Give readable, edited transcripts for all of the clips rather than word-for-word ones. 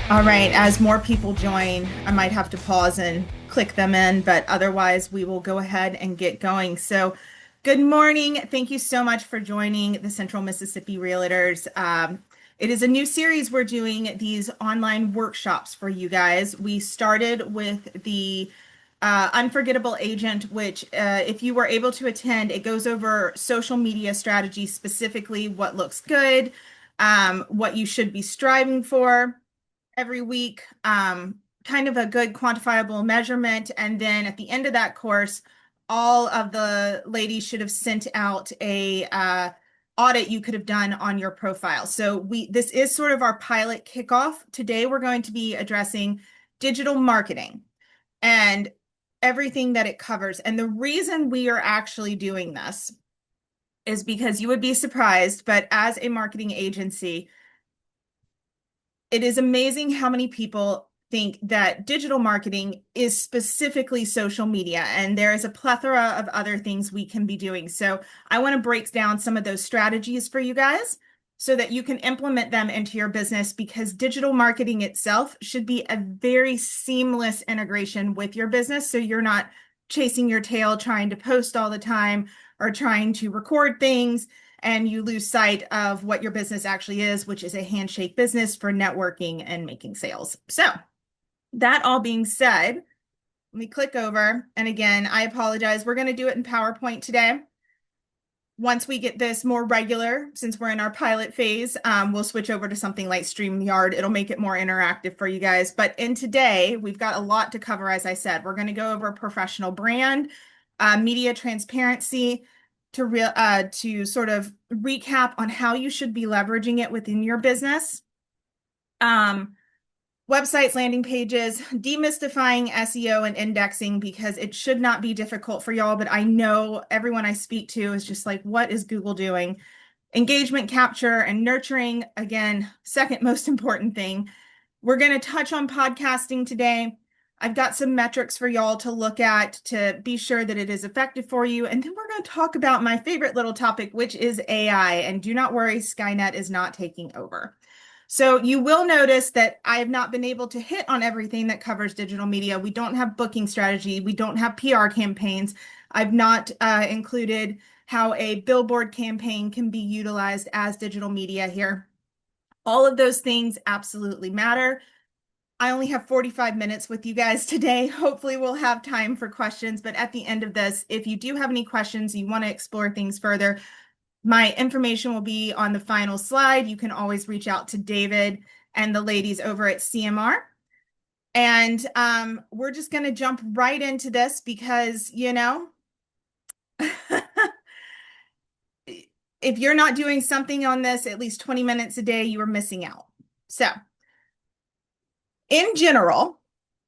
All right, as more people join, I might have to pause and click them in, but otherwise we will go ahead and get going. So, good morning. Thank you so much for joining the Central Mississippi Realtors. It is a new series. We're doing these online workshops for you guys. We started with the Unforgettable Agent, which if you were able to attend, it goes over social media strategy, specifically what looks good, what you should be striving for every week, kind of a good quantifiable measurement. And then at the end of that course, all of the ladies should have sent out a audit you could have done on your profile. So this is sort of our pilot kickoff. Today, we're going to be addressing digital marketing and everything that it covers. And the reason we are actually doing this is because you would be surprised, but as a marketing agency, it is amazing how many people think that digital marketing is specifically social media, and there is a plethora of other things we can be doing. So I want to break down some of those strategies for you guys so that you can implement them into your business, because digital marketing itself should be a very seamless integration with your business. So you're not chasing your tail trying to post all the time or trying to record things, and you lose sight of what your business actually is, which is a handshake business for networking and making sales. So that all being said, let me click over. And again, I apologize. We're going to do it in PowerPoint today. Once we get this more regular, since we're in our pilot phase, we'll switch over to something like StreamYard. It'll make it more interactive for you guys. But in today, we've got a lot to cover, as I said. We're going to go over professional brand, media transparency, to sort of recap on how you should be leveraging it within your business. Websites, landing pages, demystifying SEO and indexing, because it should not be difficult for y'all, but I know everyone I speak to is just like, what is Google doing? Engagement capture and nurturing, again, second most important thing. We're going to touch on podcasting today. I've got some metrics for y'all to look at to be sure that it is effective for you. And then we're going to talk about my favorite little topic, which is AI. And do not worry, Skynet is not taking over. So you will notice that I have not been able to hit on everything that covers digital media. We don't have booking strategy. We don't have PR campaigns. I've not included how a billboard campaign can be utilized as digital media here. All of those things absolutely matter. I only have 45 minutes with you guys today. Hopefully we'll have time for questions, but at the end of this, if you do have any questions, you want to explore things further, my information will be on the final slide. You can always reach out to David and the ladies over at CMR. And we're just going to jump right into this because, you know, if you're not doing something on this at least 20 minutes a day, you are missing out. So in general,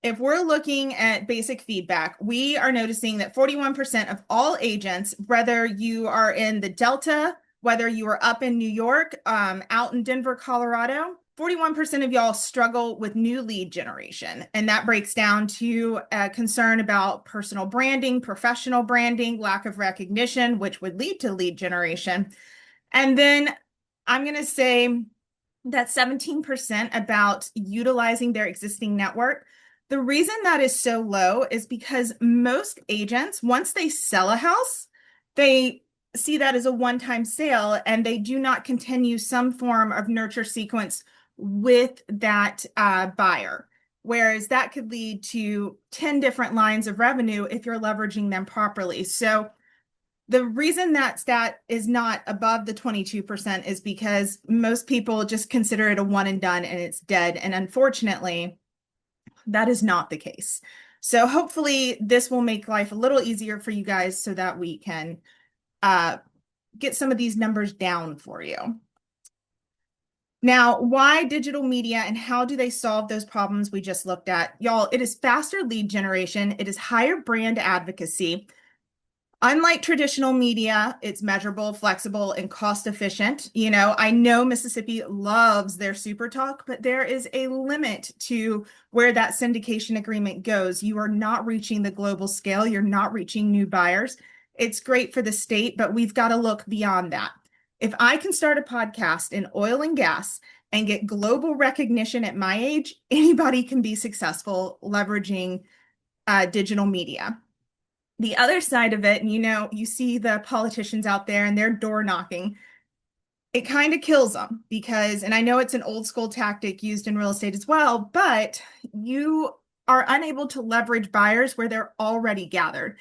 if we're looking at basic feedback, we are noticing that 41% of all agents, whether you are in the Delta, whether you are up in New York, out in Denver, Colorado, 41% of y'all struggle with new lead generation. And that breaks down to a concern about personal branding, professional branding, lack of recognition, which would lead to lead generation. And then I'm going to say that 17% about utilizing their existing network. The reason that is so low is because most agents, once they sell a house, they see that as a one-time sale and they do not continue some form of nurture sequence with that buyer. Whereas that could lead to 10 different lines of revenue if you're leveraging them properly. So the reason that stat is not above the 22% is because most people just consider it a one and done and it's dead. And unfortunately, that is not the case. So hopefully this will make life a little easier for you guys so that we can get some of these numbers down for you. Now, why digital media and how do they solve those problems we just looked at? Y'all, it is faster lead generation. It is higher brand advocacy. Unlike traditional media, it's measurable, flexible, and cost efficient. You know, I know Mississippi loves their super talk, but there is a limit to where that syndication agreement goes. You are not reaching the global scale. You're not reaching new buyers. It's great for the state, but we've got to look beyond that. If I can start a podcast in oil and gas and get global recognition at my age, anybody can be successful leveraging digital media. The other side of it, and you see the politicians out there and they're door knocking. It kind of kills them because, and I know it's an old school tactic used in real estate as well, but you are unable to leverage buyers where they're already gathered.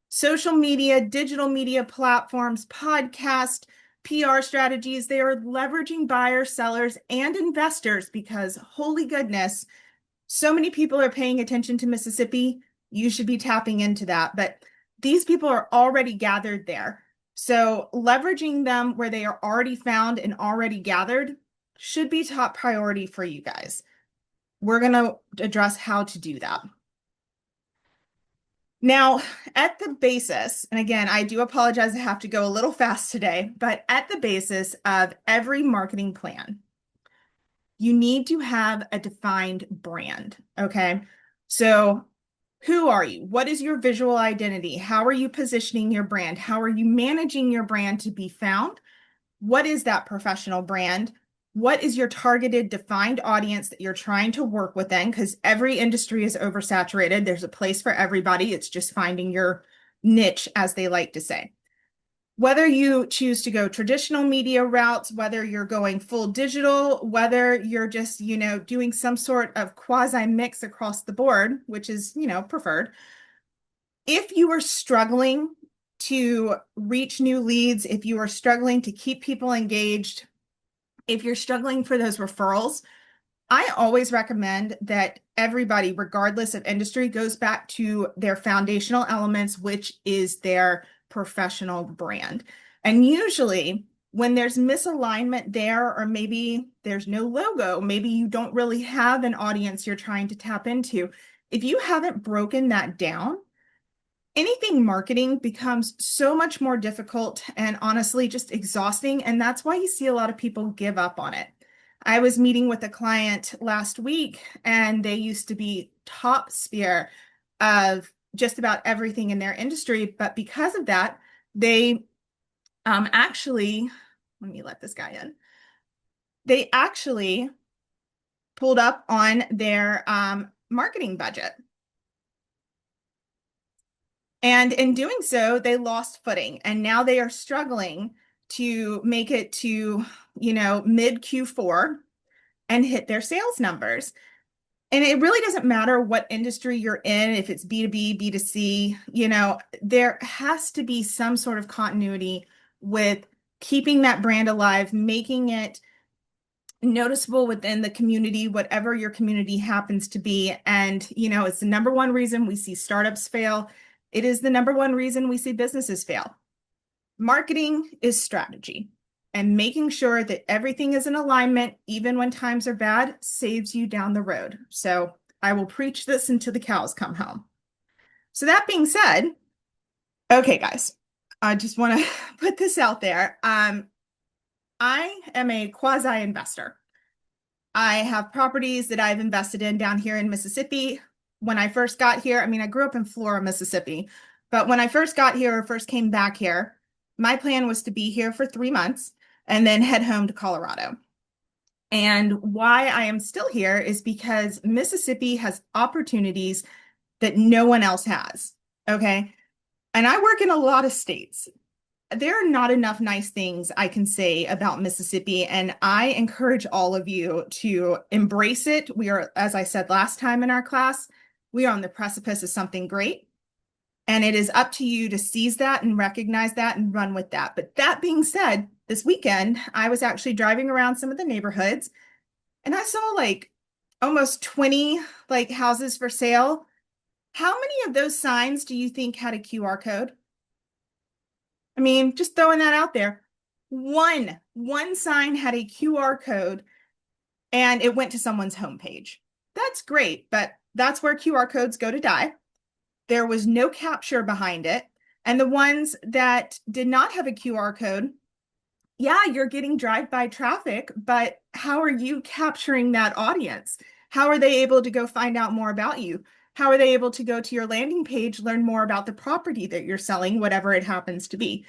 Social media, digital media platforms, podcast, PR strategies, they are leveraging buyers, sellers, and investors because, holy goodness, so many people are paying attention to Mississippi. You should be tapping into that. But these people are already gathered there. So leveraging them where they are already found and already gathered should be top priority for you guys. We're going to address how to do that. Now, at the basis, and again, I do apologize, I have to go a little fast today, but at the basis of every marketing plan, you need to have a defined brand, okay? So who are you? What is your visual identity? How are you positioning your brand? How are you managing your brand to be found? What is that professional brand? What is your targeted defined audience that you're trying to work within? Because every industry is oversaturated. There's a place for everybody. It's just finding your niche, as they like to say. Whether you choose to go traditional media routes, whether you're going full digital, whether you're just, doing some sort of quasi mix across the board, which is, preferred. If you are struggling to reach new leads, if you are struggling to keep people engaged, if you're struggling for those referrals, I always recommend that everybody, regardless of industry, goes back to their foundational elements, which is their professional brand. And usually when there's misalignment there, or maybe there's no logo, maybe you don't really have an audience you're trying to tap into, if you haven't broken that down, anything marketing becomes so much more difficult and honestly just exhausting. And that's why you see a lot of people give up on it. I was meeting with a client last week and they used to be top sphere of just about everything in their industry. But because of that, they actually, let me let this guy in. They actually pulled up on their marketing budget. And in doing so, they lost footing. And now they are struggling to make it to, mid Q4 and hit their sales numbers. And it really doesn't matter what industry you're in, if it's B2B, B2C, there has to be some sort of continuity with keeping that brand alive, making it noticeable within the community, whatever your community happens to be. And, it's the number one reason we see startups fail. It is the number one reason we see businesses fail. Marketing is strategy. And making sure that everything is in alignment, even when times are bad, saves you down the road. So I will preach this until the cows come home. So that being said, okay, guys, I just want to put this out there. I am a quasi investor. I have properties that I've invested in down here in Mississippi. When I first got here, I grew up in Flora, Mississippi, but when I first got here or first came back here, my plan was to be here for 3 months and then head home to Colorado. And why I am still here is because Mississippi has opportunities that no one else has, okay? And I work in a lot of states. There are not enough nice things I can say about Mississippi, and I encourage all of you to embrace it. We are, as I said last time in our class, we are on the precipice of something great. And it is up to you to seize that and recognize that and run with that. But that being said, this weekend, I was actually driving around some of the neighborhoods and I saw almost 20 houses for sale. How many of those signs do you think had a QR code? Just throwing that out there. One sign had a QR code and it went to someone's homepage. That's great, but that's where QR codes go to die. There was no capture behind it. And the ones that did not have a QR code, yeah, you're getting drive-by traffic, but how are you capturing that audience? How are they able to go find out more about you? How are they able to go to your landing page, learn more about the property that you're selling, whatever it happens to be?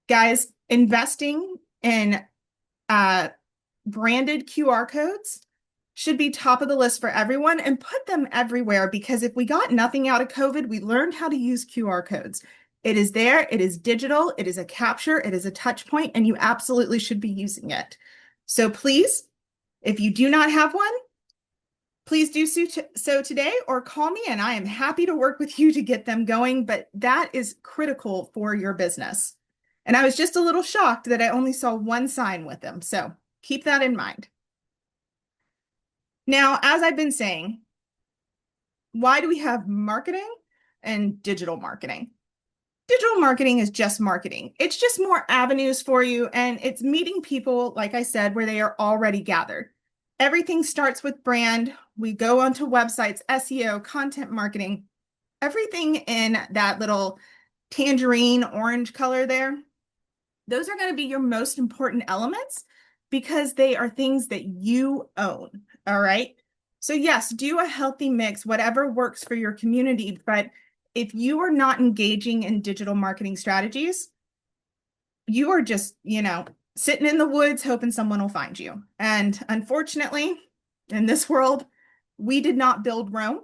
Guys, investing in branded QR codes should be top of the list for everyone, and put them everywhere, because if we got nothing out of COVID, we learned how to use QR codes. It is there, it is digital, it is a capture, it is a touch point, and you absolutely should be using it. So please, if you do not have one, please do so today, or call me and I am happy to work with you to get them going, but that is critical for your business. And I was just a little shocked that I only saw one sign with them, so keep that in mind. Now, as I've been saying, why do we have marketing and digital marketing? Digital marketing is just marketing. It's just more avenues for you, and it's meeting people, like I said, where they are already gathered. Everything starts with brand. We go onto websites, SEO, content marketing, everything in that little tangerine orange color there. Those are going to be your most important elements because they are things that you own. All right. So yes, do a healthy mix, whatever works for your community. But if you are not engaging in digital marketing strategies, you are just, sitting in the woods hoping someone will find you. And unfortunately, in this world, we did not build Rome.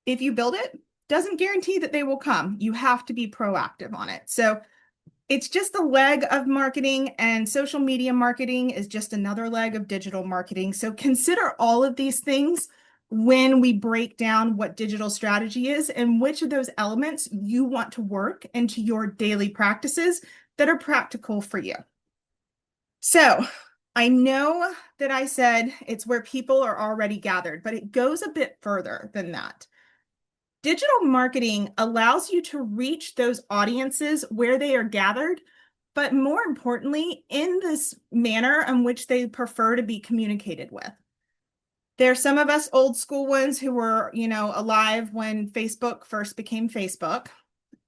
If you build it, doesn't guarantee that they will come. You have to be proactive on it. So it's just a leg of marketing, and social media marketing is just another leg of digital marketing. So consider all of these things when we break down what digital strategy is and which of those elements you want to work into your daily practices that are practical for you. So I know that I said it's where people are already gathered, but it goes a bit further than that. Digital marketing allows you to reach those audiences where they are gathered, but more importantly, in this manner in which they prefer to be communicated with. There are some of us old school ones who were, alive when Facebook first became Facebook,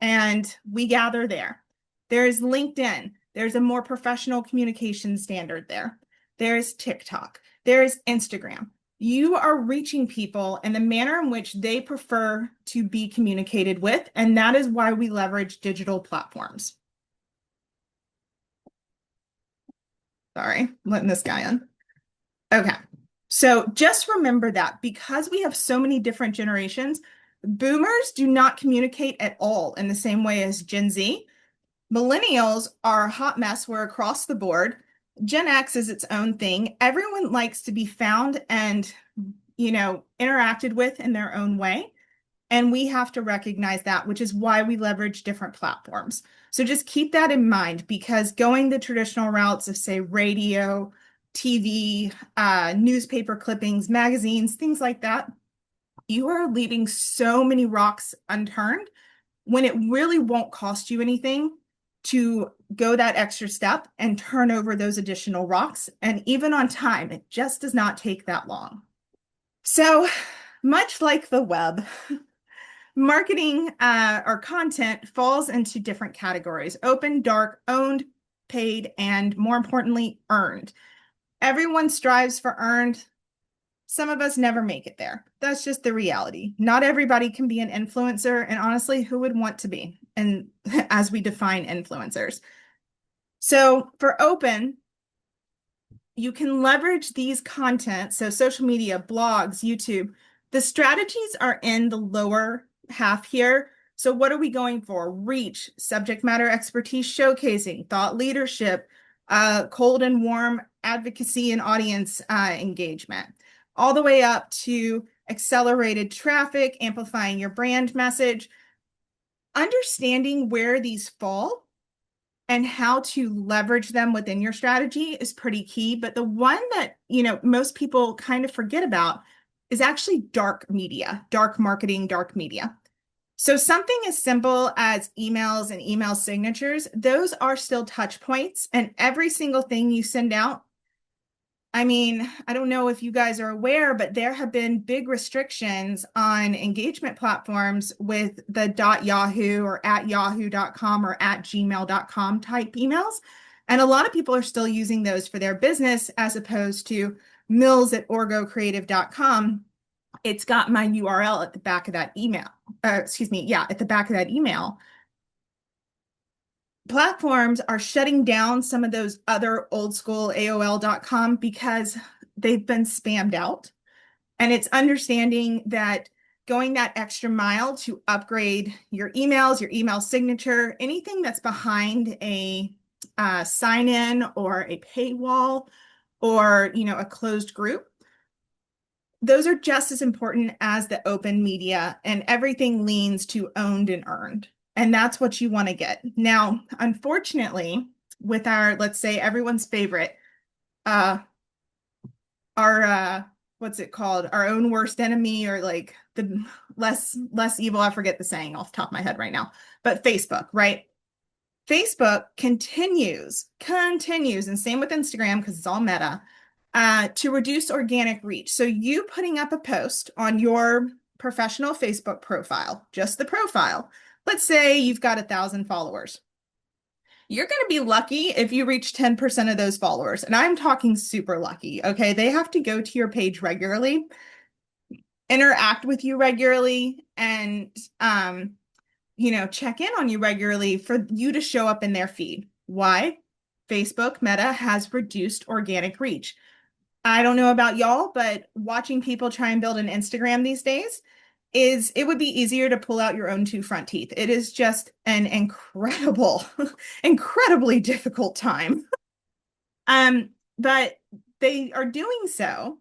and we gather there. There's LinkedIn. There's a more professional communication standard there. There's TikTok. There's Instagram. You are reaching people in the manner in which they prefer to be communicated with, and that is why we leverage digital platforms. Sorry, I'm letting this guy in. Okay, so just remember that because we have so many different generations, boomers do not communicate at all in the same way as Gen Z. Millennials are a hot mess. We're across the board. Gen X is its own thing. Everyone likes to be found and, interacted with in their own way. And we have to recognize that, which is why we leverage different platforms. So just keep that in mind, because going the traditional routes of, say, radio, TV, newspaper clippings, magazines, things like that, you are leaving so many rocks unturned when it really won't cost you anything to go that extra step and turn over those additional rocks. And even on time, it just does not take that long. So much like the web, marketing or content falls into different categories: open, dark, owned, paid, and more importantly, earned. Everyone strives for earned. Some of us never make it there. That's just the reality. Not everybody can be an influencer, and honestly, who would want to be? And as we define influencers. So for open, you can leverage these contents. So social media, blogs, YouTube, the strategies are in the lower half here. So what are we going for? Reach, subject matter expertise showcasing, thought leadership, cold and warm advocacy and audience engagement, all the way up to accelerated traffic, amplifying your brand message. Understanding where these fall and how to leverage them within your strategy is pretty key. But the one that, most people kind of forget about is actually dark media, dark marketing, dark media. So something as simple as emails and email signatures, those are still touch points, and every single thing you send out. I mean, I don't know if you guys are aware, but there have been big restrictions on engagement platforms with the .yahoo or @yahoo.com or @gmail.com type emails. And a lot of people are still using those for their business as opposed to mills@orgocreative.com. It's got my URL at the back of that email. At the back of that email. platforms are shutting down some of those other old school AOL.com because they've been spammed out. And it's understanding that going that extra mile to upgrade your emails, your email signature, anything that's behind a sign in or a paywall or, a closed group, those are just as important as the open media, and everything leans to owned and earned. And that's what you want to get. Now, unfortunately, with our, let's say, everyone's favorite, our what's it called? Our own worst enemy, or like the less evil. I forget the saying off the top of my head right now, but Facebook, right? Facebook continues, and same with Instagram because it's all meta, to reduce organic reach. So you putting up a post on your professional Facebook profile, just the profile, let's say you've got 1,000 followers. You're going to be lucky if you reach 10% of those followers. And I'm talking super lucky. Okay. They have to go to your page regularly, interact with you regularly, and, check in on you regularly for you to show up in their feed. Why? Facebook Meta has reduced organic reach. I don't know about y'all, but watching people try and build an Instagram these days, it would be easier to pull out your own two front teeth. It is just an incredibly difficult time. But they are doing so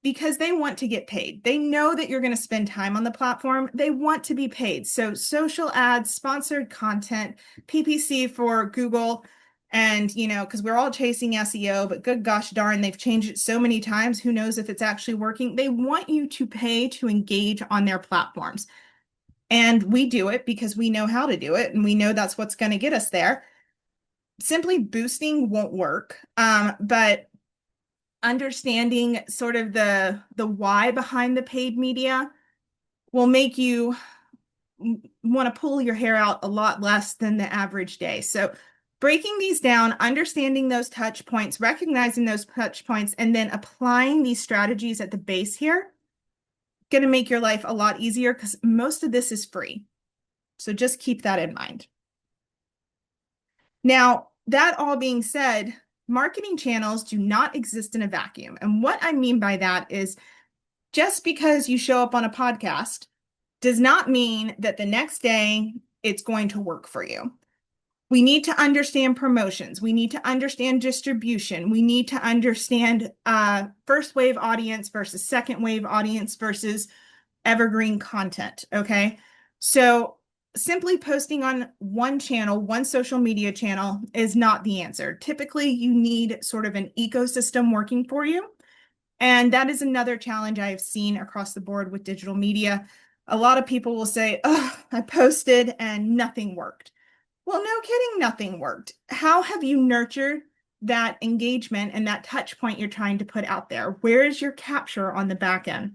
because they want to get paid. They know that you're going to spend time on the platform. They want to be paid. So social ads, sponsored content, PPC for Google, and, because we're all chasing SEO, but good gosh darn, they've changed it so many times. Who knows if it's actually working? They want you to pay to engage on their platforms. And we do it because we know how to do it. And we know that's what's going to get us there. Simply boosting won't work. But understanding sort of the why behind the paid media will make you want to pull your hair out a lot less than the average day. So breaking these down, understanding those touch points, recognizing those touch points, and then applying these strategies at the base here, going to make your life a lot easier because most of this is free. So just keep that in mind. Now, that all being said, marketing channels do not exist in a vacuum. And what I mean by that is just because you show up on a podcast does not mean that the next day it's going to work for you. We need to understand promotions. We need to understand distribution. We need to understand first wave audience versus second wave audience versus evergreen content. Okay. So simply posting on one channel, one social media channel is not the answer. Typically, you need sort of an ecosystem working for you. And that is another challenge I have seen across the board with digital media. A lot of people will say, oh, I posted and nothing worked. Well, no kidding, nothing worked. How have you nurtured that engagement and that touch point you're trying to put out there? Where is your capture on the back end?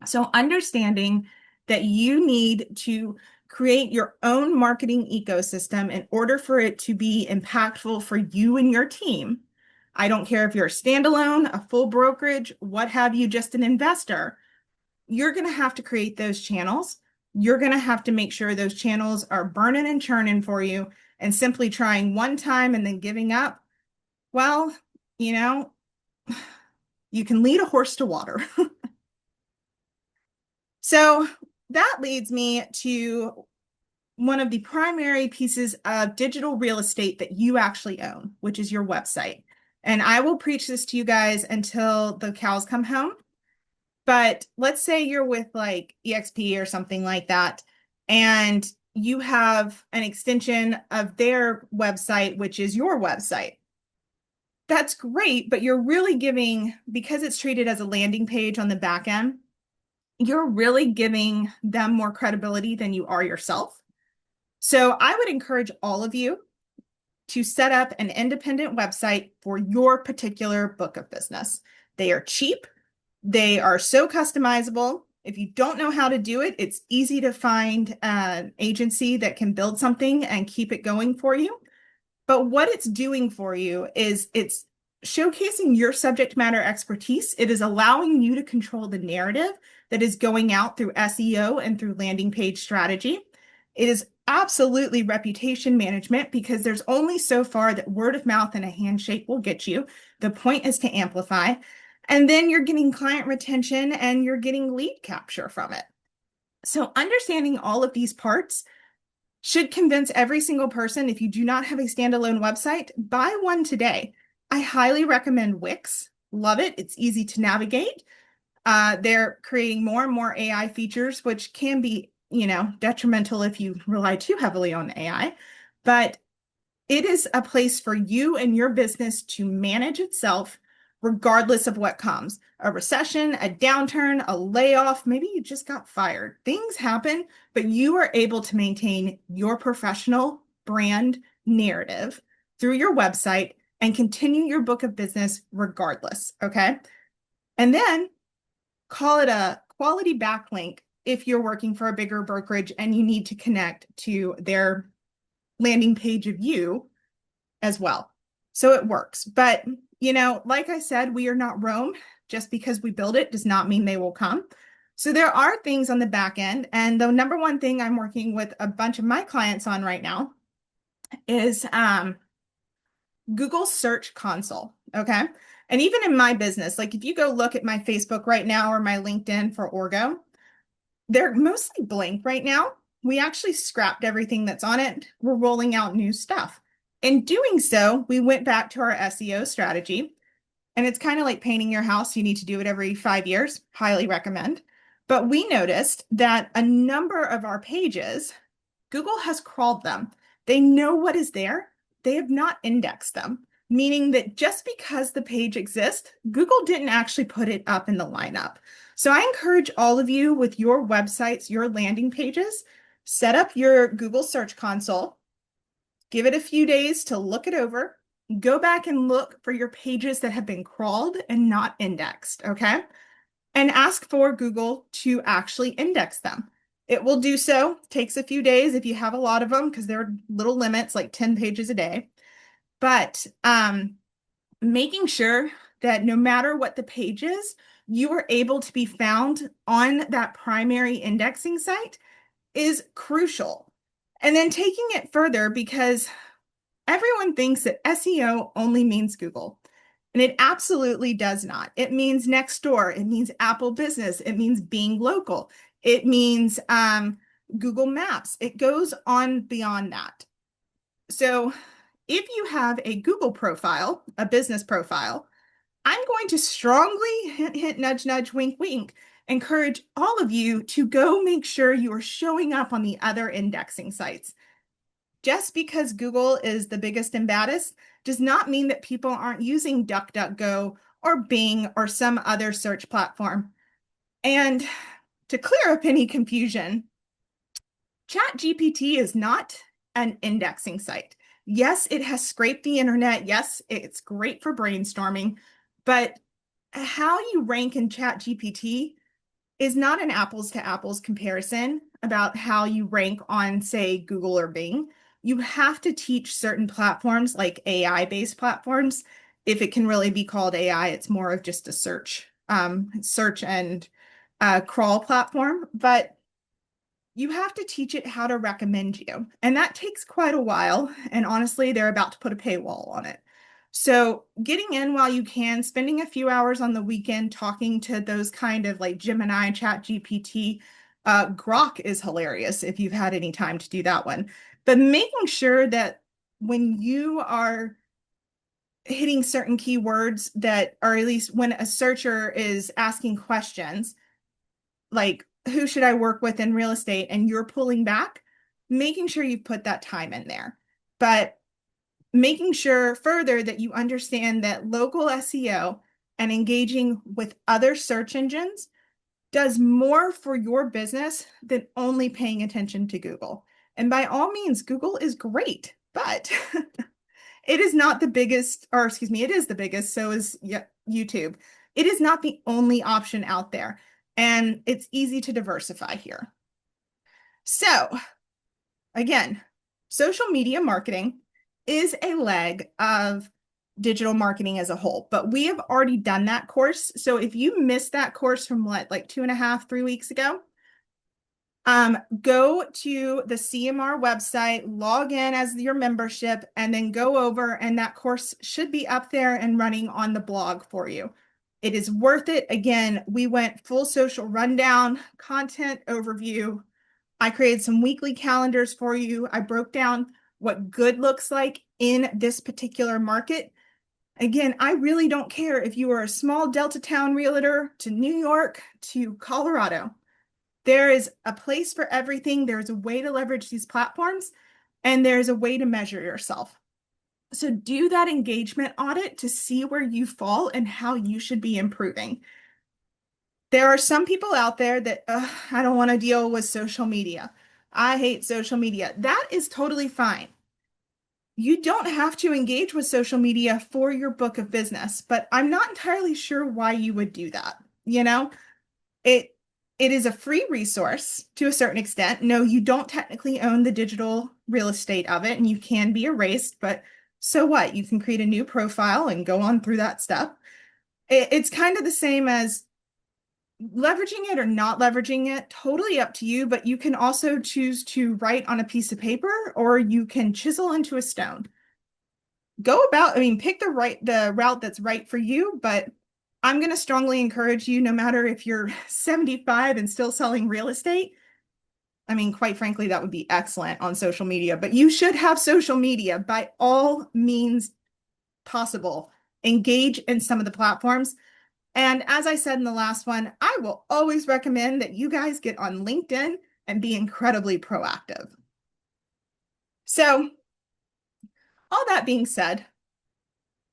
So understanding that you need to create your own marketing ecosystem in order for it to be impactful for you and your team. I don't care if you're a standalone, a full brokerage, what have you, just an investor. You're going to have to create those channels. You're going to have to make sure those channels are burning and churning for you, and simply trying one time and then giving up. Well, you can lead a horse to water. So that leads me to one of the primary pieces of digital real estate that you actually own, which is your website. And I will preach this to you guys until the cows come home. But let's say you're with like EXP or something like that, and you have an extension of their website, which is your website. That's great, but you're really giving, because it's treated as a landing page on the back end, you're really giving them more credibility than you are yourself. So I would encourage all of you to set up an independent website for your particular book of business. They are cheap. They are so customizable. If you don't know how to do it, it's easy to find an agency that can build something and keep it going for you. But what it's doing for you is it's showcasing your subject matter expertise. It is allowing you to control the narrative that is going out through SEO and through landing page strategy. It is absolutely reputation management, because there's only so far that word of mouth and a handshake will get you. The point is to amplify. And then you're getting client retention and you're getting lead capture from it. So understanding all of these parts should convince every single person, if you do not have a standalone website, buy one today. I highly recommend Wix. Love it. It's easy to navigate. They're creating more and more AI features, which can be, detrimental if you rely too heavily on AI. But it is a place for you and your business to manage itself regardless of what comes. A recession, a downturn, a layoff, maybe you just got fired. Things happen, but you are able to maintain your professional brand narrative through your website and continue your book of business regardless, okay? And then call it a quality backlink if you're working for a bigger brokerage and you need to connect to their landing page of you as well. So it works. But, like I said, we are not Rome. Just because we build it does not mean they will come. So there are things on the back end. And the number one thing I'm working with a bunch of my clients on right now is Google Search Console. Okay. And even in my business, like if you go look at my Facebook right now or my LinkedIn for Orgo, they're mostly blank right now. We actually scrapped everything that's on it. We're rolling out new stuff. In doing so, we went back to our SEO strategy. And it's kind of like painting your house. You need to do it every 5 years. Highly recommend. But we noticed that a number of our pages, Google has crawled them. They know what is there. They have not indexed them, meaning that just because the page exists, Google didn't actually put it up in the lineup. So I encourage all of you with your websites, your landing pages, set up your Google Search Console, give it a few days to look it over, go back and look for your pages that have been crawled and not indexed, okay? And ask for Google to actually index them. It will do so. Takes a few days if you have a lot of them, because there are little limits, like 10 pages a day. But making sure that no matter what the page is, you are able to be found on that primary indexing site is crucial. And then taking it further, because everyone thinks that SEO only means Google, and it absolutely does not. It means next door. It means Apple Business. It means being local. It means Google Maps. It goes on beyond that. So if you have a Google profile, a business profile, I'm going to strongly hint, hint, nudge, nudge, wink, wink, encourage all of you to go make sure you are showing up on the other indexing sites. Just because Google is the biggest and baddest does not mean that people aren't using DuckDuckGo or Bing or some other search platform. And to clear up any confusion, ChatGPT is not an indexing site. Yes, it has scraped the internet. Yes, it's great for brainstorming, but how you rank in ChatGPT is not an apples to apples comparison about how you rank on, say, Google or Bing. You have to teach certain platforms, like AI-based platforms. If it can really be called AI, it's more of just a search and crawl platform. But you have to teach it how to recommend you. And that takes quite a while. And honestly, they're about to put a paywall on it. So getting in while you can, spending a few hours on the weekend talking to those kind of like Gemini, ChatGPT, Grok is hilarious if you've had any time to do that one. But making sure that when you are hitting certain keywords that are, at least when a searcher is asking questions, like who should I work with in real estate, and you're pulling back, making sure you put that time in there. But making sure further that you understand that local SEO and engaging with other search engines does more for your business than only paying attention to Google. And by all means, Google is great, but it is not the biggest, or excuse me, it is the biggest, so is YouTube. It is not the only option out there, and it's easy to diversify here. So again, social media marketing is a leg of digital marketing as a whole, but we have already done that course. So if you missed that course from what, like 2.5, 3 weeks ago, Go to the CMR website, log in as your membership, and then go over, and that course should be up there and running on the blog for you. It is worth it. Again, we went full social rundown, content overview. I created some weekly calendars for you. I broke down what good looks like in this particular market. Again, I really don't care if you are a small Delta town realtor to New York to Colorado. There is a place for everything. There's a way to leverage these platforms, and there's a way to measure yourself. So do that engagement audit to see where you fall and how you should be improving. There are some people out there that, I don't want to deal with social media. I hate social media. That is totally fine. You don't have to engage with social media for your book of business, but I'm not entirely sure why you would do that. You know, it is a free resource to a certain extent. No, you don't technically own the digital real estate of it, and you can be erased, but so what? You can create a new profile and go on through that stuff. It's kind of the same as leveraging it or not leveraging it, totally up to you, but you can also choose to write on a piece of paper, or you can chisel into a stone. Go about, I mean, pick the route that's right for you, but I'm going to strongly encourage you, no matter if you're 75 and still selling real estate. I mean, quite frankly, that would be excellent on social media, but you should have social media by all means possible. Engage in some of the platforms. And as I said in the last one, I will always recommend that you guys get on LinkedIn and be incredibly proactive. So, all that being said,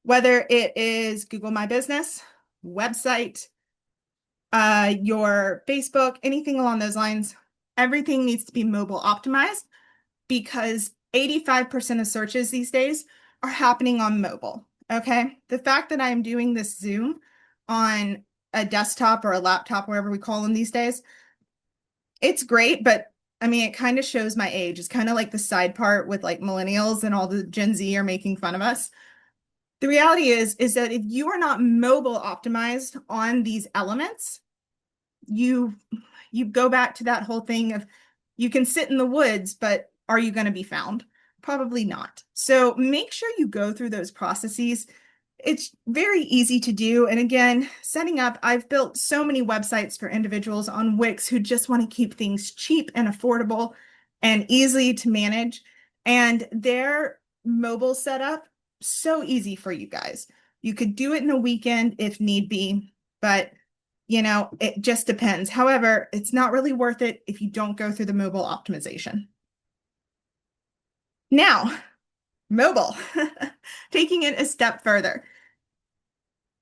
whether it is Google My Business, website, your Facebook, anything along those lines, everything needs to be mobile optimized, because 85% of searches these days are happening on mobile. Okay. The fact that I'm doing this Zoom on a desktop or a laptop, wherever we call them these days, it's great, but I mean, it kind of shows my age. It's kind of like the side part with like millennials and all the Gen Z are making fun of us. The reality is that if you are not mobile optimized on these elements, you go back to that whole thing of, you can sit in the woods, but are you going to be found? Probably not. So make sure you go through those processes. It's very easy to do. And again, setting up, I've built so many websites for individuals on Wix who just want to keep things cheap and affordable and easy to manage. And their mobile setup, so easy for you guys. You could do it in a weekend if need be, but you know, it just depends. However, it's not really worth it if you don't go through the mobile optimization. Now, mobile, taking it a step further.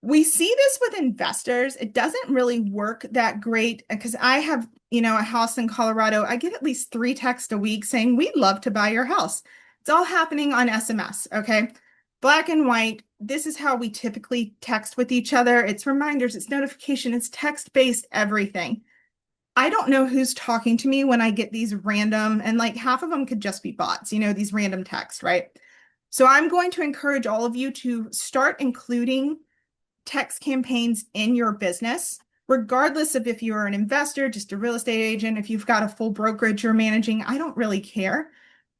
We see this with investors. It doesn't really work that great because I have, a house in Colorado. I get at least 3 texts a week saying, we'd love to buy your house. It's all happening on SMS, okay? Black and white. This is how we typically text with each other. It's reminders, it's notification, it's text-based everything. I don't know who's talking to me when I get these random, and like half of them could just be bots, these random texts, right? So I'm going to encourage all of you to start including text campaigns in your business, regardless of if you're an investor, just a real estate agent, if you've got a full brokerage you're managing, I don't really care.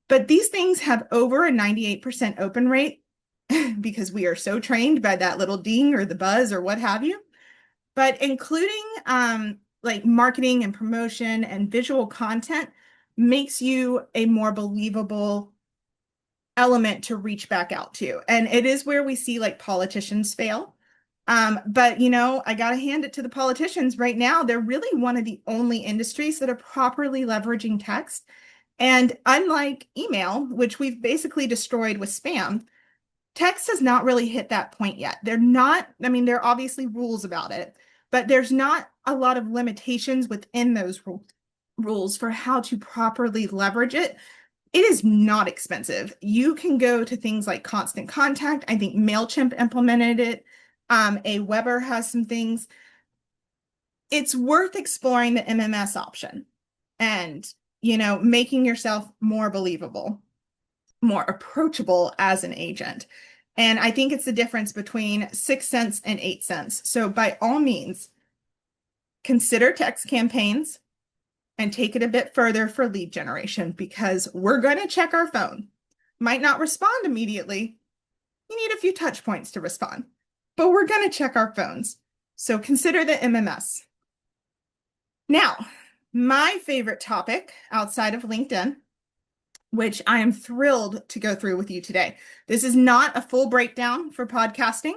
But these things have over a 98% open rate because we are so trained by that little ding or the buzz or what have you. But including like marketing and promotion and visual content makes you a more believable element to reach back out to. And it is where we see like politicians fail. But I got to hand it to the politicians right now. They're really one of the only industries that are properly leveraging text. And unlike email, which we've basically destroyed with spam, text has not really hit that point yet. There are obviously rules about it, but there's not a lot of limitations within those rules for how to properly leverage it. It is not expensive. You can go to things like Constant Contact. I think MailChimp implemented it. Aweber has some things. It's worth exploring the MMS option and, making yourself more believable, more approachable as an agent. And I think it's the difference between 6 cents and 8 cents. So by all means, consider text campaigns and take it a bit further for lead generation, because we're going to check our phone. Might not respond immediately. You need a few touch points to respond, but we're going to check our phones. So consider the MMS. Now, my favorite topic outside of LinkedIn, which I am thrilled to go through with you today. This is not a full breakdown for podcasting.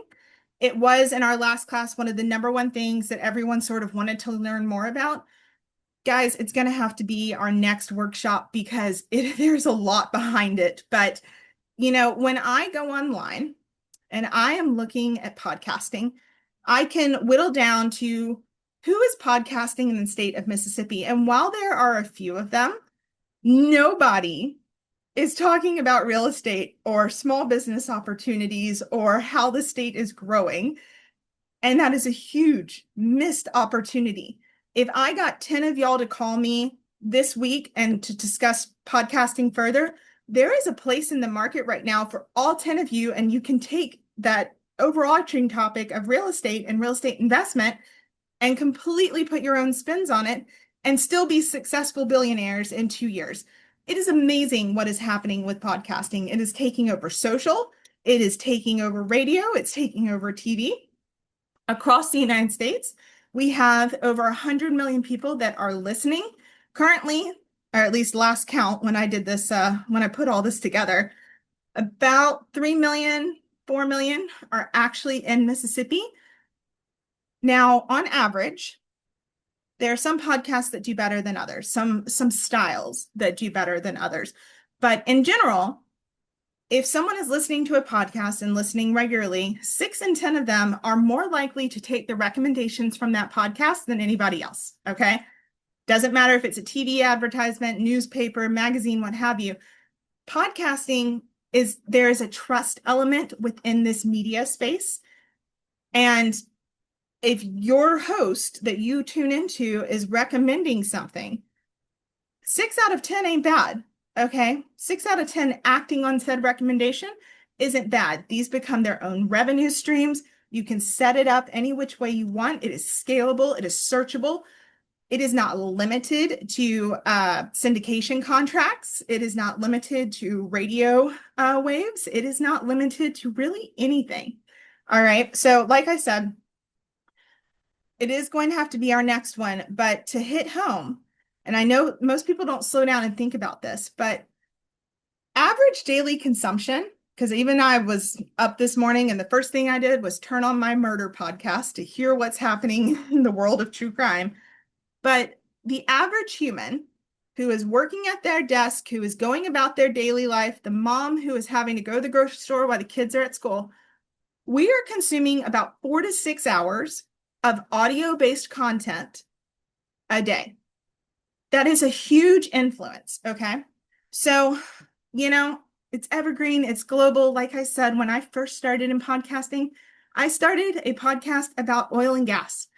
It was in our last class one of the number one things that everyone sort of wanted to learn more about. Guys, it's going to have to be our next workshop because there's a lot behind it. But, you know, when I go online and I am looking at podcasting, I can whittle down to who is podcasting in the state of Mississippi. And while there are a few of them, nobody is talking about real estate or small business opportunities or how the state is growing. And that is a huge missed opportunity. If I got 10 of y'all to call me this week and to discuss podcasting further, there is a place in the market right now for all 10 of you, and you can take that overarching topic of real estate and real estate investment and completely put your own spins on it and still be successful billionaires in 2 years. It is amazing what is happening with podcasting. It is taking over social. It is taking over radio. It's taking over TV. Across the United States, we have over 100 million people that are listening currently, or at least last count when I did this, when I put all this together, about 3 million, 4 million are actually in Mississippi. Now, on average, there are some podcasts that do better than others, some styles that do better than others. But in general, if someone is listening to a podcast and listening regularly, 6 in 10 of them are more likely to take the recommendations from that podcast than anybody else, okay? Doesn't matter if it's a TV advertisement, newspaper, magazine, what have you. Podcasting there is a trust element within this media space. And if your host that you tune into is recommending something, 6 out of 10 ain't bad. Okay, 6 out of 10 acting on said recommendation isn't bad. These become their own revenue streams. You can set it up any which way you want. It is scalable. It is searchable. It is not limited to syndication contracts. It is not limited to radio waves. It is not limited to really anything. All right, so like I said, it is going to have to be our next one, but to hit home, and I know most people don't slow down and think about this, but average daily consumption, because even I was up this morning and the first thing I did was turn on my murder podcast to hear what's happening in the world of true crime. But the average human who is working at their desk, who is going about their daily life, the mom who is having to go to the grocery store while the kids are at school, we are consuming about 4 to 6 hours of audio-based content a day. That is a huge influence, okay? So, you know, it's evergreen, it's global. Like I said, when I first started in podcasting, I started a podcast about oil and gas.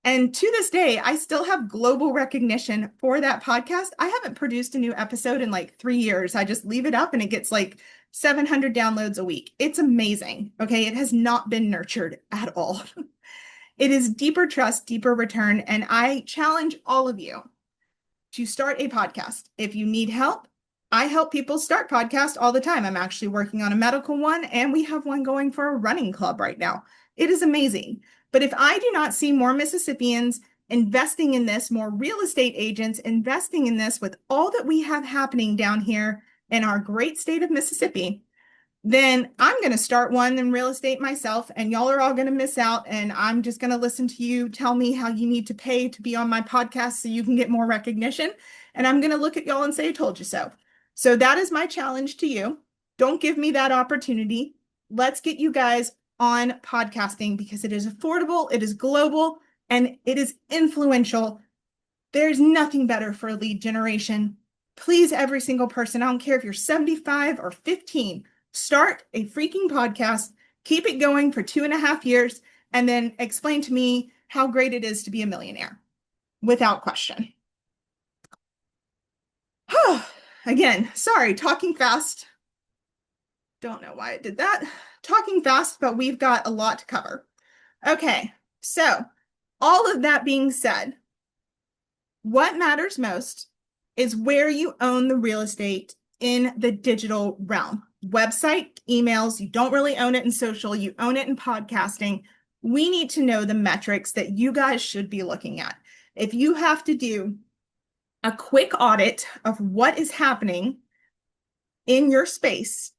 And to this day, I still have global recognition for that podcast. I haven't produced a new episode in like 3 years. I just leave it up and it gets like 700 downloads a week. It's amazing, okay? It has not been nurtured at all. It is deeper trust, deeper return, and I challenge all of you to start a podcast. If you need help, I help people start podcasts all the time. I'm actually working on a medical one, and we have one going for a running club right now. It is amazing. But if I do not see more Mississippians investing in this, more real estate agents investing in this with all that we have happening down here in our great state of Mississippi, then I'm going to start one in real estate myself, and y'all are all going to miss out, and I'm just going to listen to you tell me how you need to pay to be on my podcast so you can get more recognition, and I'm going to look at y'all and say, I told you so. So that is my challenge to you. Don't give me that opportunity. Let's get you guys on podcasting because it is affordable, it is global, and it is influential. There's nothing better for lead generation. Please, every single person, I don't care if you're 75 or 15, start a freaking podcast, keep it going for 2.5 years, and then explain to me how great it is to be a millionaire without question. Again, sorry, talking fast. Don't know why I did that. Talking fast, but we've got a lot to cover. Okay, so all of that being said, What matters most is where you own the real estate in the digital realm. Website, emails, you don't really own it in social, you own it in podcasting. We need to know the metrics that you guys should be looking at. If you have to do a quick audit of what is happening in your space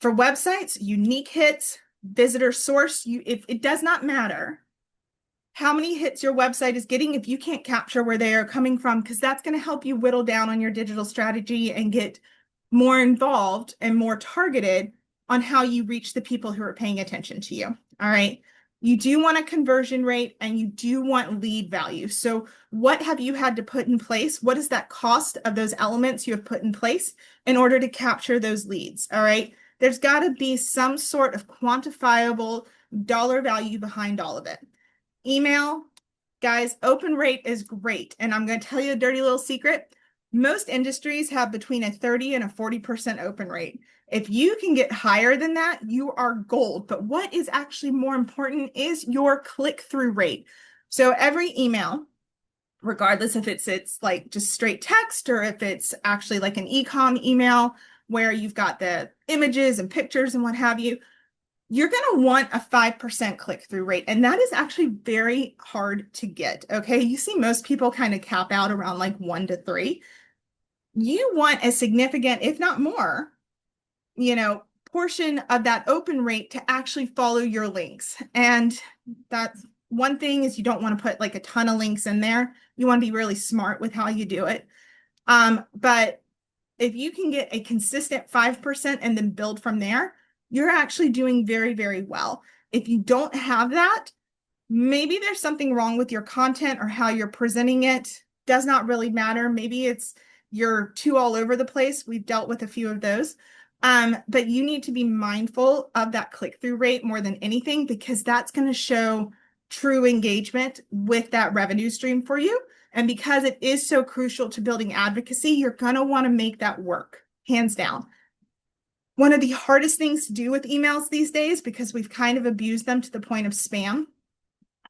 for websites, unique hits, visitor source, if it does not matter how many hits your website is getting if you can't capture where they are coming from, because that's going to help you whittle down on your digital strategy and get more involved and more targeted on how you reach the people who are paying attention to you. All right. You do want a conversion rate and you do want lead value. So what have you had to put in place? What is that cost of those elements you have put in place in order to capture those leads? All right. There's got to be some sort of quantifiable dollar value behind all of it. Email, guys, open rate is great. And I'm going to tell you a dirty little secret. Most industries have between a 30 and a 40% open rate. If you can get higher than that, you are gold. But what is actually more important is your click-through rate. So every email, regardless if it's like just straight text or if it's actually like an e-com email where you've got the images and pictures and what have you, you're going to want a 5% click-through rate. And that is actually very hard to get. Okay. You see most people kind of cap out around like 1 to 3. You want a significant, if not more, portion of that open rate to actually follow your links. And that's one thing is you don't want to put like a ton of links in there. You want to be really smart with how you do it. But if you can get a consistent 5% and then build from there, you're actually doing very, very well. If you don't have that, maybe there's something wrong with your content or how you're presenting it. Does not really matter. Maybe you're too all over the place. We've dealt with a few of those. But you need to be mindful of that click-through rate more than anything, because that's going to show true engagement with that revenue stream for you. And because it is so crucial to building advocacy, you're going to want to make that work, hands down. One of the hardest things to do with emails these days, because we've kind of abused them to the point of spam,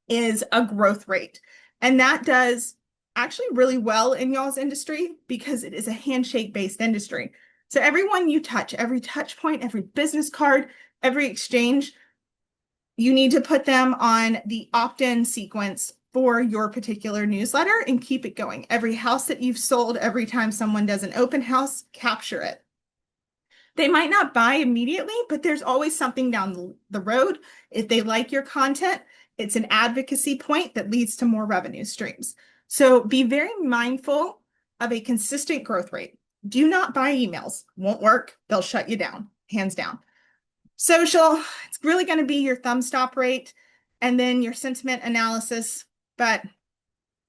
is a growth rate. And that does actually really well in y'all's industry because it is a handshake-based industry. So everyone you touch, every touch point, every business card, every exchange, you need to put them on the opt-in sequence for your particular newsletter and keep it going. Every house that you've sold, every time someone does an open house, capture it. They might not buy immediately, but there's always something down the road. If they like your content, it's an advocacy point that leads to more revenue streams. So be very mindful of a consistent growth rate. Do not buy emails. Won't work. They'll shut you down, hands down. Social, it's really going to be your thumb stop rate and then your sentiment analysis, but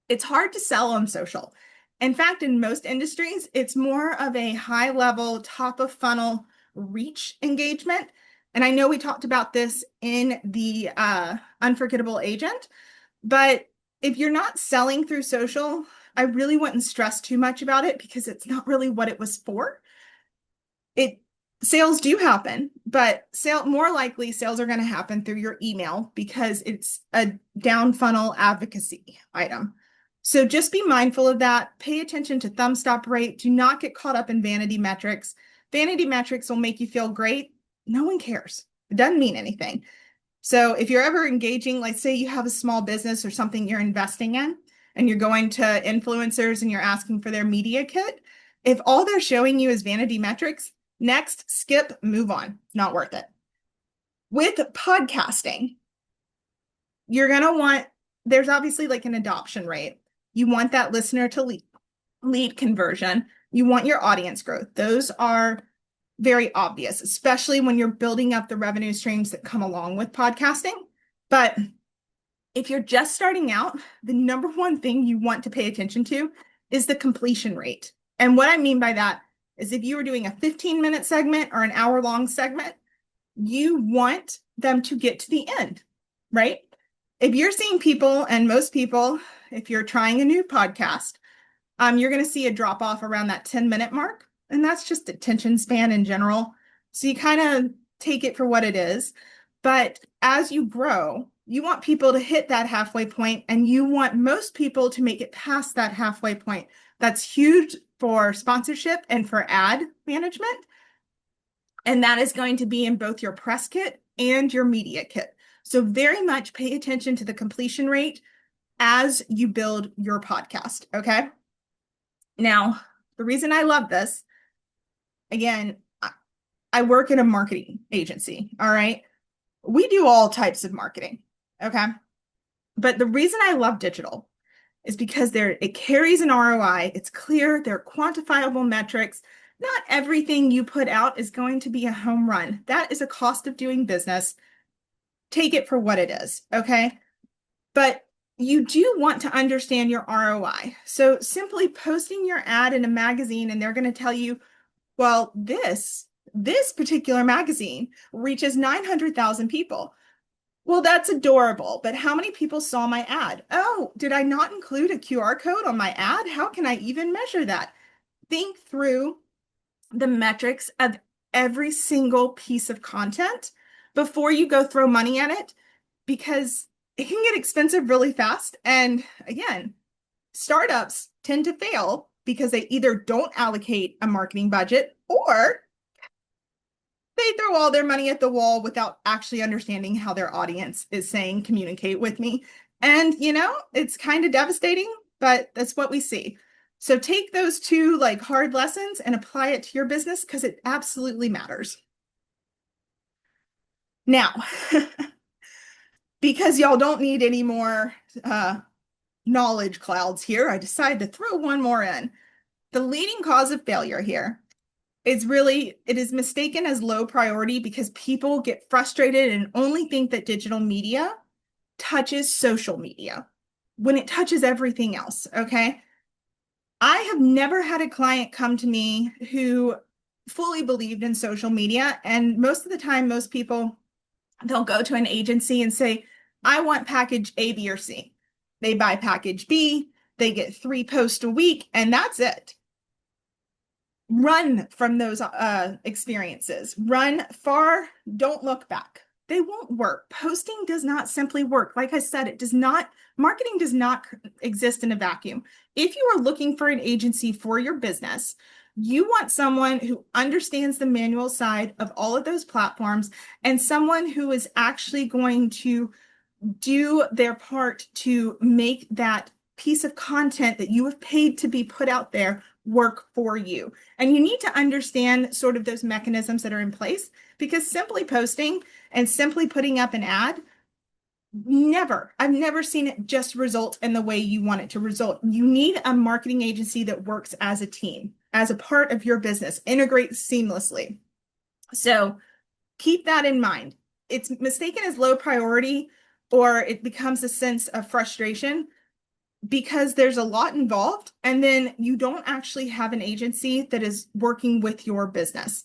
it's hard to sell on social. In fact, in most industries, it's more of a high level, top of funnel reach engagement. And I know we talked about this in the Unforgettable Agent, but if you're not selling through social, I really wouldn't stress too much about it because it's not really what it was for. Sales do happen, but more likely sales are going to happen through your email because it's a down funnel advocacy item. So just be mindful of that. Pay attention to thumb stop rate. Do not get caught up in vanity metrics. Vanity metrics will make you feel great. No one cares. It doesn't mean anything. So if you're ever engaging, like say you have a small business or something you're investing in and you're going to influencers and you're asking for their media kit, if all they're showing you is vanity metrics, next, skip, move on. Not worth it. With podcasting, you're going to want, there's obviously like an adoption rate. You want that listener to lead conversion. You want your audience growth. Those are very obvious, especially when you're building up the revenue streams that come along with podcasting. But if you're just starting out, the number one thing you want to pay attention to is the completion rate. And what I mean by that is if you were doing a 15-minute segment or an hour-long segment, you want them to get to the end, right? If you're seeing people, and most people, if you're trying a new podcast, you're going to see a drop off around that 10-minute mark. And that's just attention span in general. So you kind of take it for what it is. But as you grow, You want people to hit that halfway point, and you want most people to make it past that halfway point. That's huge for sponsorship and for ad management. And that is going to be in both your press kit and your media kit. So very much pay attention to the completion rate as you build your podcast, okay? Now, the reason I love this, again, I work in a marketing agency, all right? We do all types of marketing, okay? But the reason I love digital is because it carries an ROI. It's clear, they're quantifiable metrics. Not everything you put out is going to be a home run. That is a cost of doing business. Take it for what it is, okay? But you do want to understand your ROI. So simply posting your ad in a magazine and they're going to tell you, well, this particular magazine reaches 900,000 people. Well, that's adorable, but how many people saw my ad? Oh, did I not include a QR code on my ad? How can I even measure that? Think through the metrics of every single piece of content before you go throw money at it, because it can get expensive really fast. And again, startups tend to fail because they either don't allocate a marketing budget or they throw all their money at the wall without actually understanding how their audience is saying, communicate with me. And, it's kind of devastating, but that's what we see. So take those two hard lessons and apply it to your business because it absolutely matters. Now, because y'all don't need any more knowledge clouds here, I decided to throw one more in. The leading cause of failure here it is mistaken as low priority because people get frustrated and only think that digital media touches social media when it touches everything else, okay? I have never had a client come to me who fully believed in social media. And most of the time, most people, they'll go to an agency and say, I want package A, B, or C. They buy package B, they get 3 posts a week, and that's it. Run from those experiences. Run far, don't look back. They won't work. Posting does not simply work. Like I said, marketing does not exist in a vacuum. If you are looking for an agency for your business, you want someone who understands the manual side of all of those platforms and someone who is actually going to do their part to make that piece of content that you have paid to be put out there work for you. And you need to understand sort of those mechanisms that are in place, because simply posting and simply putting up an ad, I've never seen it just result in the way you want it to result. You need a marketing agency that works as a team, as a part of your business, integrate seamlessly. So keep that in mind. It's mistaken as low priority, or it becomes a sense of frustration because there's a lot involved, and then you don't actually have an agency that is working with your business.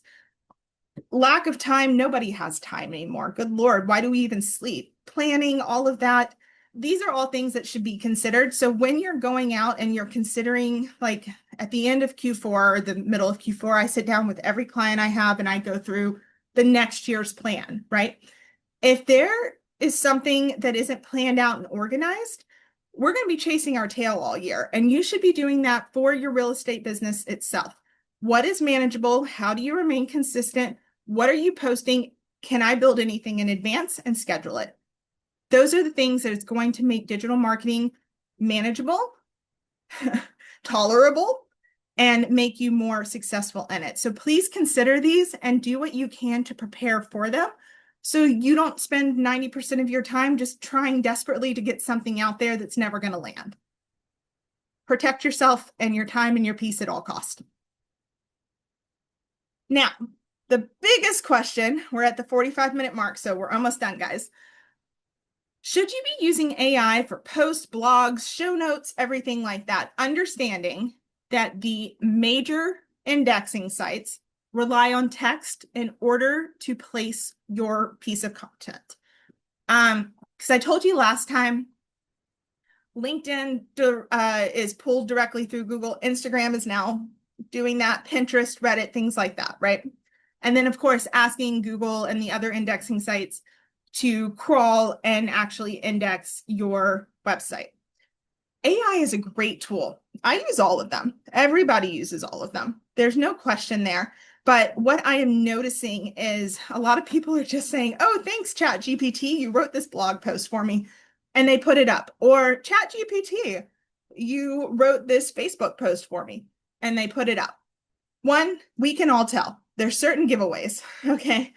Lack of time, nobody has time anymore. Good Lord, why do we even sleep? Planning, all of that. These are all things that should be considered. So when you're going out and you're considering, at the end of Q4 or the middle of Q4, I sit down with every client I have and I go through the next year's plan, right? If there is something that isn't planned out and organized, we're going to be chasing our tail all year. And you should be doing that for your real estate business itself. What is manageable? How do you remain consistent? What are you posting? Can I build anything in advance and schedule it? Those are the things that is going to make digital marketing manageable, tolerable, and make you more successful in it. So please consider these and do what you can to prepare for them, so you don't spend 90% of your time just trying desperately to get something out there that's never going to land. Protect yourself and your time and your peace at all costs. Now, the biggest question, we're at the 45-minute mark, so we're almost done, guys. Should you be using AI for posts, blogs, show notes, everything like that? Understanding that the major indexing sites rely on text in order to place your piece of content. Because I told you last time, LinkedIn is pulled directly through Google. Instagram is now doing that, Pinterest, Reddit, things like that, right? And then, of course, asking Google and the other indexing sites to crawl and actually index your website. AI is a great tool. I use all of them. Everybody uses all of them. There's no question there. But what I am noticing is a lot of people are just saying, oh, thanks, ChatGPT, you wrote this blog post for me, and they put it up. Or ChatGPT, you wrote this Facebook post for me, and they put it up. One, we can all tell. There's certain giveaways, okay?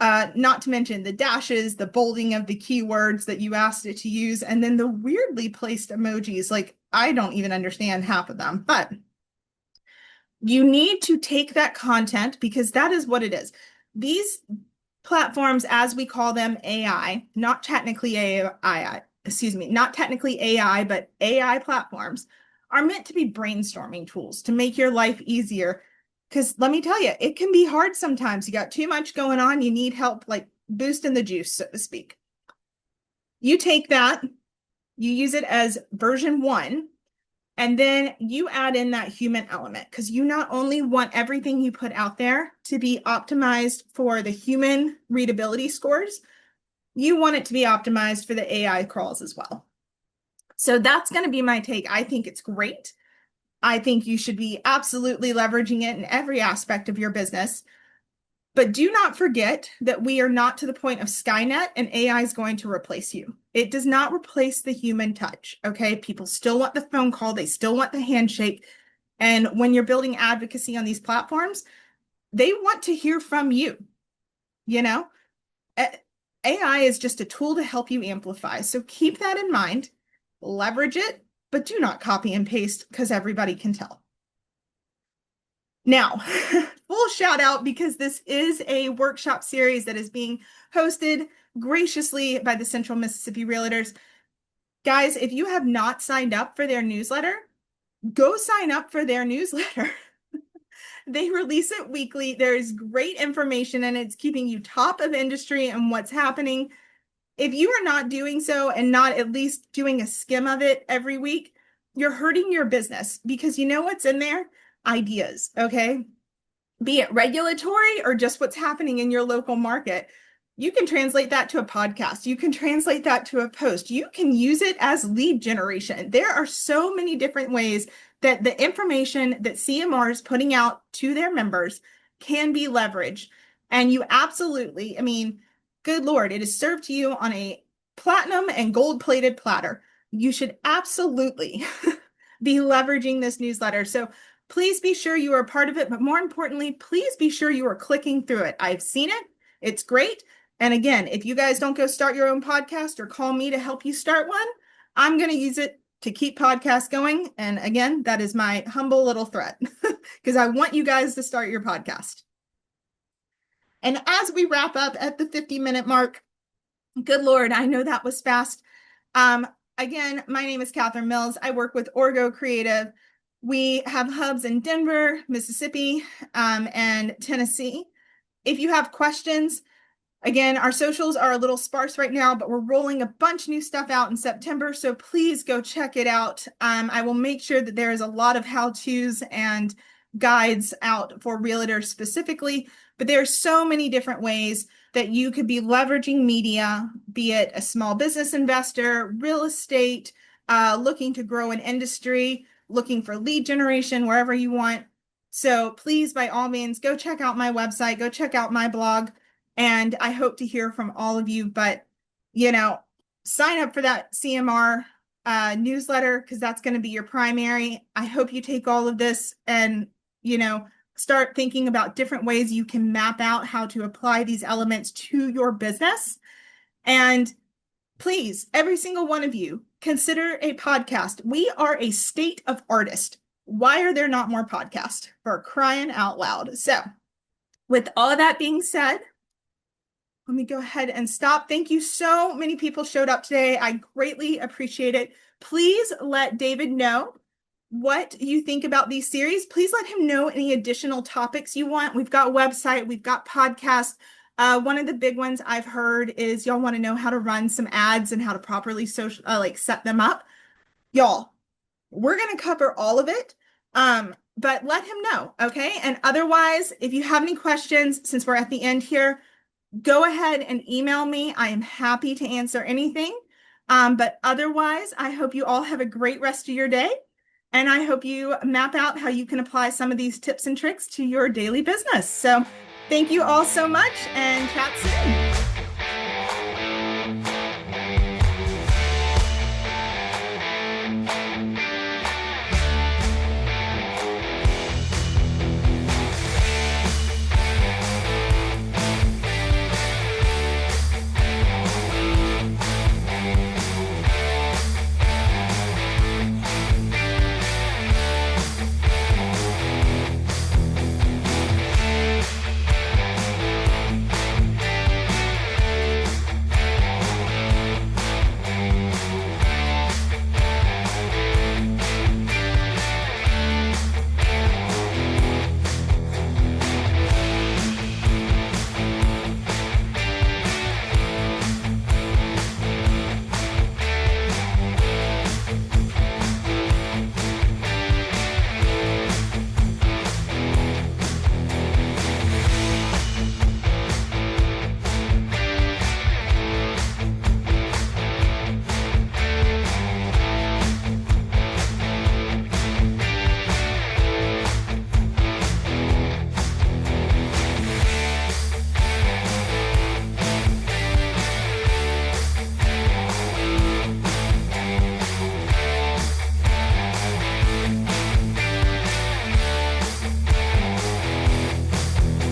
Not to mention the dashes, the bolding of the keywords that you asked it to use, and then the weirdly placed emojis. Like, I don't even understand half of them, but you need to take that content because that is what it is. These platforms, as we call them, AI, not technically AI, not technically AI, but AI platforms are meant to be brainstorming tools to make your life easier. Because let me tell you, it can be hard sometimes. You got too much going on. You need help, like boosting the juice, so to speak. You take that, you use it as version 1, and then you add in that human element because you not only want everything you put out there to be optimized for the human readability scores, you want it to be optimized for the AI crawls as well. So that's going to be my take. I think it's great. I think you should be absolutely leveraging it in every aspect of your business. But do not forget that we are not to the point of Skynet and AI is going to replace you. It does not replace the human touch, okay? People still want the phone call. They still want the handshake. And when you're building advocacy on these platforms, they want to hear from you, you know? AI is just a tool to help you amplify. So keep that in mind, leverage it, but do not copy and paste because everybody can tell. Now, full shout out because this is a workshop series that is being hosted graciously by the Central Mississippi Realtors. Guys, if you have not signed up for their newsletter, go sign up for their newsletter. They release it weekly. There's great information and it's keeping you top of industry and what's happening. If you are not doing so and not at least doing a skim of it every week, you're hurting your business because you know what's in there? Ideas, okay? Be it regulatory or just what's happening in your local market. You can translate that to a podcast. You can translate that to a post. You can use it as lead generation. There are so many different ways that the information that CMR is putting out to their members can be leveraged. And you absolutely, I mean, good Lord, it is served to you on a platinum and gold-plated platter. You should absolutely be leveraging this newsletter. So please be sure you are a part of it, but more importantly, please be sure you are clicking through it. I've seen it. It's great. And again, if you guys don't go start your own podcast or call me to help you start one, I'm going to use it to keep podcasts going. And again, that is my humble little threat because I want you guys to start your podcast. And as we wrap up at the 50-minute mark, good Lord, I know that was fast. Again, my name is Catherine Mills. I work with Orgo Creative. We have hubs in Denver, Mississippi, and Tennessee. If you have questions, again, our socials are a little sparse right now, but we're rolling a bunch of new stuff out in September, so please go check it out. I will make sure that there is a lot of how-tos and guides out for realtors specifically, but there are so many different ways that you could be leveraging media, be it a small business investor, real estate, looking to grow an industry, looking for lead generation, wherever you want. So please, by all means, go check out my website, go check out my blog, and I hope to hear from all of you. But, you know, sign up for that CMR newsletter because that's going to be your primary. I hope you take all of this and, you know, start thinking about different ways you can map out how to apply these elements to your business. And please, every single one of you, consider a podcast. We are a state of artists. Why are there not more podcasts? For crying out loud. So with all that being said, let me go ahead and stop. Thank you. So many people showed up today. I greatly appreciate it. Please let David know what you think about these series. Please let him know any additional topics you want. We've got a website, we've got podcasts. One of the big ones I've heard is y'all want to know how to run some ads and how to properly set them up. Y'all, we're going to cover all of it. But let him know, okay? And otherwise, if you have any questions, since we're at the end here, go ahead and email me. I am happy to answer anything. But otherwise, I hope you all have a great rest of your day. And I hope you map out how you can apply some of these tips and tricks to your daily business. So thank you all so much and chat soon.